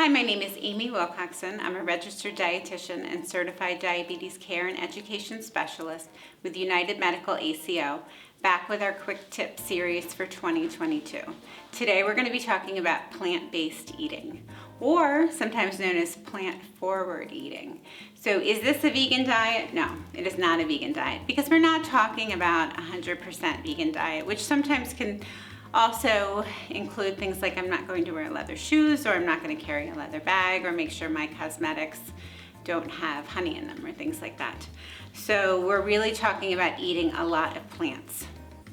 Hi, my name is Amy Wilcoxon. I'm a registered dietitian and certified diabetes care and education specialist with United Medical ACO, back with our quick tip series for 2022. Today we're going to be talking about plant-based eating, or sometimes known as plant-forward eating. So is this a vegan diet? No, it is not a vegan diet, because we're not talking about 100% vegan diet, which sometimes can also include things like I'm not going to wear leather shoes, or I'm not going to carry a leather bag, or make sure my cosmetics don't have honey in them, or things like that. So we're really talking about eating a lot of plants.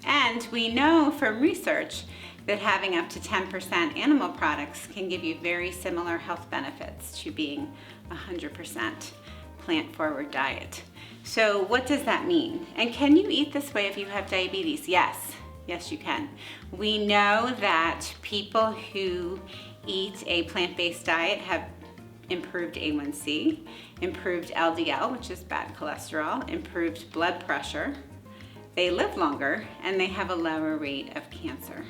And we know from research that having up to 10% animal products can give you very similar health benefits to being 100% plant-forward diet. So what does that mean? And can you eat this way if you have diabetes? Yes. Yes, you can. We know that people who eat a plant-based diet have improved A1C, improved LDL, which is bad cholesterol, improved blood pressure. They live longer, and they have a lower rate of cancer.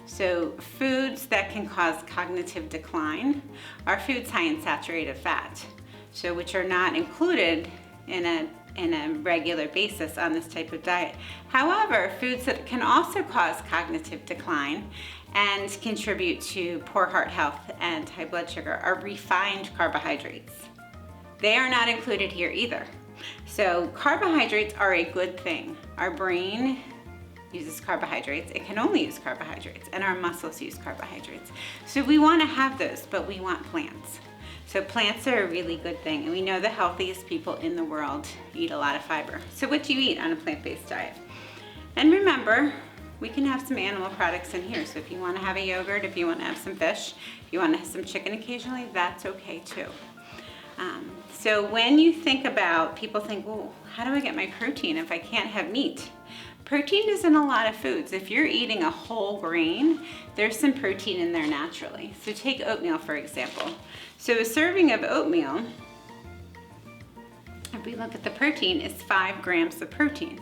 So foods that can cause cognitive decline are foods high in saturated fat, so which are not included in a regular basis on this type of diet. However, foods that can also cause cognitive decline and contribute to poor heart health and high blood sugar are refined carbohydrates. They are not included here either. So carbohydrates are a good thing. Our brain uses carbohydrates. It can only use carbohydrates, and our muscles use carbohydrates. So we want to have those, but we want plants. So plants are a really good thing, and we know the healthiest people in the world eat a lot of fiber. So what do you eat on a plant-based diet? And remember, we can have some animal products in here. So if you want to have a yogurt, if you want to have some fish, if you want to have some chicken occasionally, that's okay too. So when you think about, people think, well, how do I get my protein if I can't have meat? Protein is in a lot of foods. If you're eating a whole grain, there's some protein in there naturally. So take oatmeal, for example. So a serving of oatmeal, if we look at the protein, is 5 grams of protein.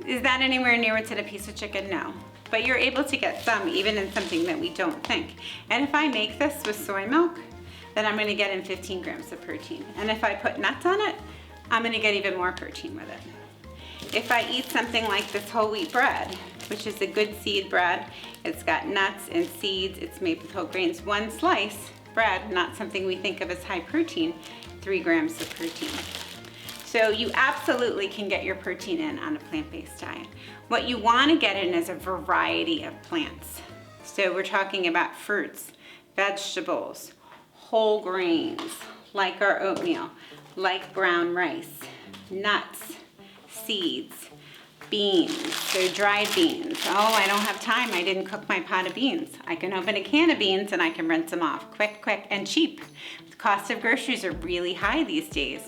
Is that anywhere near what's in a piece of chicken? No. But you're able to get some even in something that we don't think. And if I make this with soy milk, then I'm gonna get in 15 grams of protein. And if I put nuts on it, I'm gonna get even more protein with it. If I eat something like this whole wheat bread, which is a good seed bread, it's got nuts and seeds, it's made with whole grains. One slice bread, not something we think of as high protein, 3 grams of protein. So you absolutely can get your protein in on a plant-based diet. What you want to get in is a variety of plants. So we're talking about fruits, vegetables, whole grains, like our oatmeal, like brown rice, nuts, seeds, beans, so dried beans. Oh, I don't have time, I didn't cook my pot of beans. I can open a can of beans and I can rinse them off quick, and cheap. The cost of groceries are really high these days.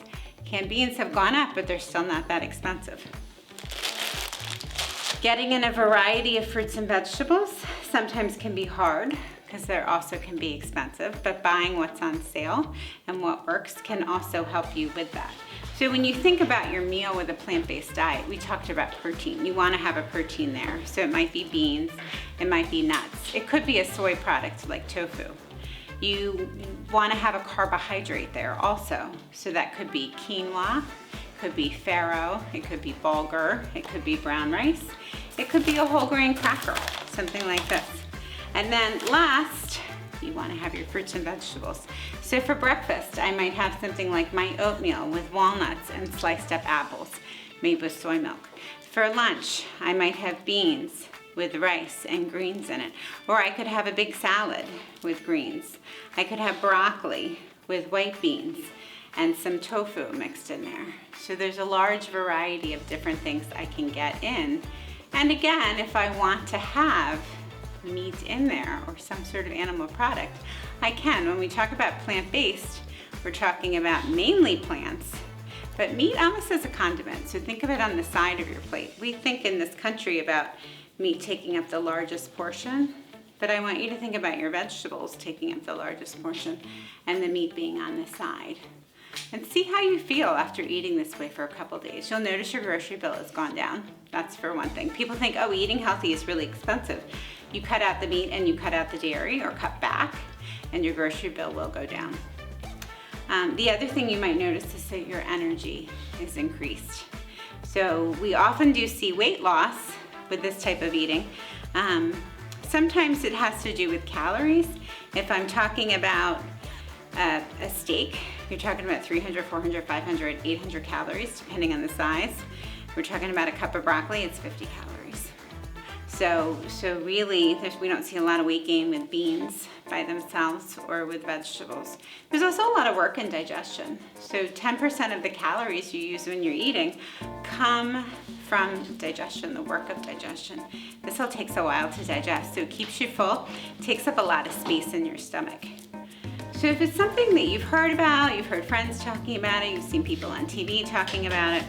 Canned beans have gone up, but they're still not that expensive. Getting in a variety of fruits and vegetables sometimes can be hard, because they also can be expensive, but buying what's on sale and what works can also help you with that. So when you think about your meal with a plant-based diet, we talked about protein. You want to have a protein there. So it might be beans, it might be nuts. It could be a soy product like tofu. You want to have a carbohydrate there also. So that could be quinoa, could be farro, it could be bulgur, it could be brown rice, it could be a whole grain cracker, something like this. And then last, you want to have your fruits and vegetables. So for breakfast, I might have something like my oatmeal with walnuts and sliced up apples made with soy milk. For lunch, I might have beans with rice and greens in it. Or I could have a big salad with greens. I could have broccoli with white beans and some tofu mixed in there. So there's a large variety of different things I can get in. And again, if I want to have meat in there or some sort of animal product, I can. When we talk about plant-based, we're talking about mainly plants, but meat almost as a condiment. So think of it on the side of your plate. We think in this country about meat taking up the largest portion, but I want you to think about your vegetables taking up the largest portion and the meat being on the side. And see how you feel after eating this way for a couple days. You'll notice your grocery bill has gone down. That's for one thing. People think, oh, eating healthy is really expensive. You cut out the meat and you cut out the dairy, or cut back, and your grocery bill will go down. The other thing you might notice is that your energy is increased. So we often do see weight loss with this type of eating. Sometimes it has to do with calories. If I'm talking about a steak, you're talking about 300, 400, 500, 800 calories, depending on the size. We're talking about a cup of broccoli, it's 50 calories. So really, we don't see a lot of weight gain with beans by themselves or with vegetables. There's also a lot of work in digestion. So 10% of the calories you use when you're eating come from digestion, the work of digestion. This all takes a while to digest, so it keeps you full, takes up a lot of space in your stomach. So if it's something that you've heard about, you've heard friends talking about it, you've seen people on TV talking about it,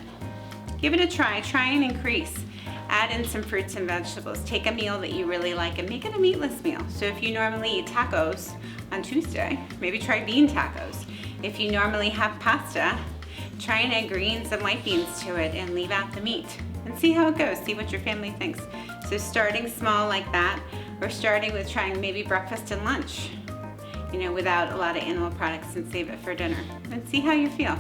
give it a try. Try and increase. Add in some fruits and vegetables. Take a meal that you really like and make it a meatless meal. So if you normally eat tacos on Tuesday, maybe try bean tacos. If you normally have pasta, try and add greens and white beans to it and leave out the meat and see how it goes. See what your family thinks. So starting small like that, or starting with trying maybe breakfast and lunch, without a lot of animal products, and save it for dinner and see how you feel.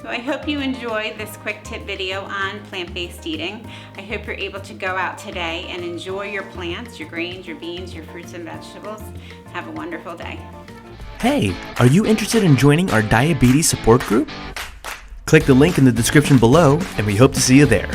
So I hope you enjoyed this quick tip video on plant-based eating. I hope you're able to go out today and enjoy your plants, your grains, your beans, your fruits and vegetables. Have a wonderful day. Hey, are you interested in joining our diabetes support group? Click the link in the description below, and we hope to see you there.